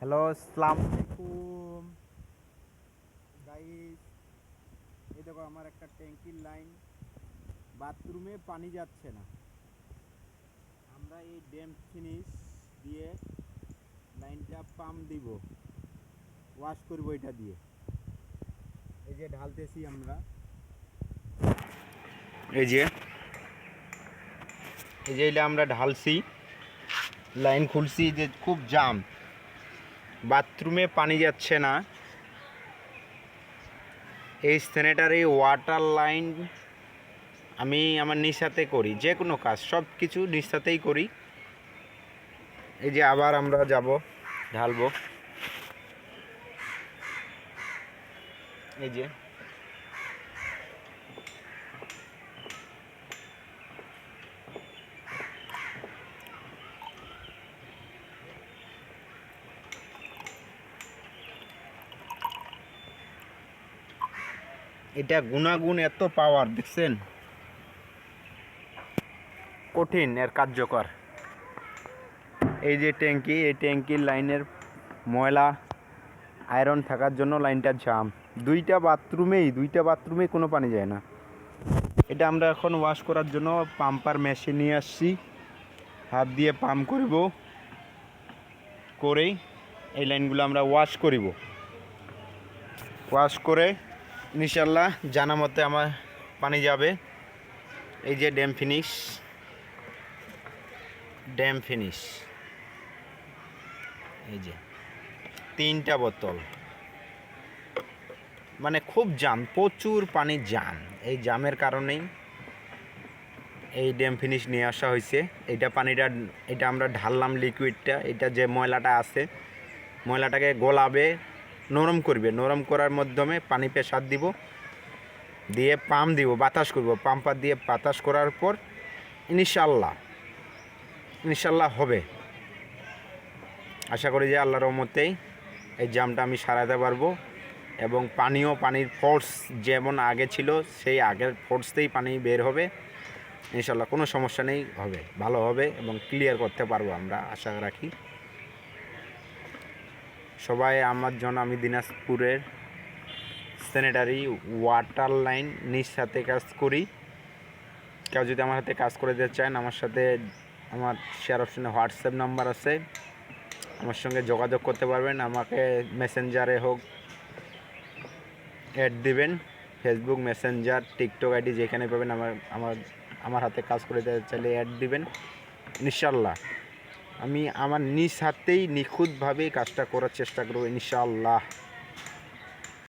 Hello, আসসালামু আলাইকুম guys. এই দেখো আমার একটা ট্যাঙ্কির লাইন, বাথরুমে পানি যাচ্ছে না। আমরা এই ড্যাম ফিনিশ দিয়ে লাইনটা পাম্প দিব, ওয়াশ করব এটা দিয়ে। এই যে ঢালতেছি আমরা, এই যে এটা আমরা ঢালছি, লাইন খুলছি, যে খুব জাম, বাথরুমে পানি যাচ্ছে না। এই স্যানিটারি ওয়াটার লাইন আমি আমার নিজ হাতে করি, যে কোনো কাজ সব কিছু নিজ হাতেই করি। এই যে আবার আমরা যাব, ঢালবো। এই যে এটা গুণাগুণ এত পাওয়ার দেখছেন, কঠিন এর কার্যকর। এই যে ট্যাঙ্কি, এই ট্যাঙ্কির লাইনের ময়লা আয়রন থাকার জন্য লাইনটা জাম। দুইটা বাথরুমেই কোনো পানি যায় না। এটা আমরা এখন ওয়াশ করার জন্য পাম্পার মেশিন নিয়ে আসছি, হাত দিয়ে পাম্প করব, করেই এই লাইনগুলো আমরা ওয়াশ করিব। ওয়াশ করে ইনশাল্লাহ জানা মতে আমার পানি যাবে। এই যে ড্যাম ফিনিশ, এই যে 3টা বোতল, মানে খুব জাম, প্রচুর পানি জাম। এই জামের কারণেই এই ড্যাম ফিনিশ নিয়ে আসা হয়েছে। এটা আমরা ঢাললাম লিকুইডটা, এটা যে ময়লাটা আছে, ময়লাটাকে গলাবে, নরম করবে। নরম করার মাধ্যমে পানি প্রেসার দিব, দিয়ে পাম্প দিব, বাতাস করব। পাম্পার দিয়ে বাতাস করার পর ইনশাল্লাহ হবে। আশা করি যে আল্লাহর রহমতেই এই জামটা আমি সারাতে পারবো, এবং পানির ফোর্স যেমন আগে ছিল সেই আগের ফোর্সতেই পানি বের হবে ইনশাল্লাহ। কোনো সমস্যা নেই, ভালো হবে এবং ক্লিয়ার করতে পারবো আমরা, আশা রাখি। সবাই আমার জন্য, আমি দিনাজপুরের স্যানিটারি ওয়াটার লাইন নিজ সাথে কাজ করি। কেউ যদি আমার হাতে কাজ করে দিতে চান, আমার সাথে আমার শেয়ার অপশনে হোয়াটসঅ্যাপ নাম্বার আছে, আমার সঙ্গে যোগাযোগ করতে পারবেন। আমাকে মেসেঞ্জারে হোক অ্যাড দিবেন, ফেসবুক, মেসেঞ্জার, টিকটক আইডি যেখানে পাবেন আমার হাতে কাজ করে দিতে চাইলে অ্যাড দিবেন। ইনশাল্লাহ আমি আমার নিজ হাতেই নিখুঁতভাবেই কাজটা করার চেষ্টা করব ইনশাল্লাহ।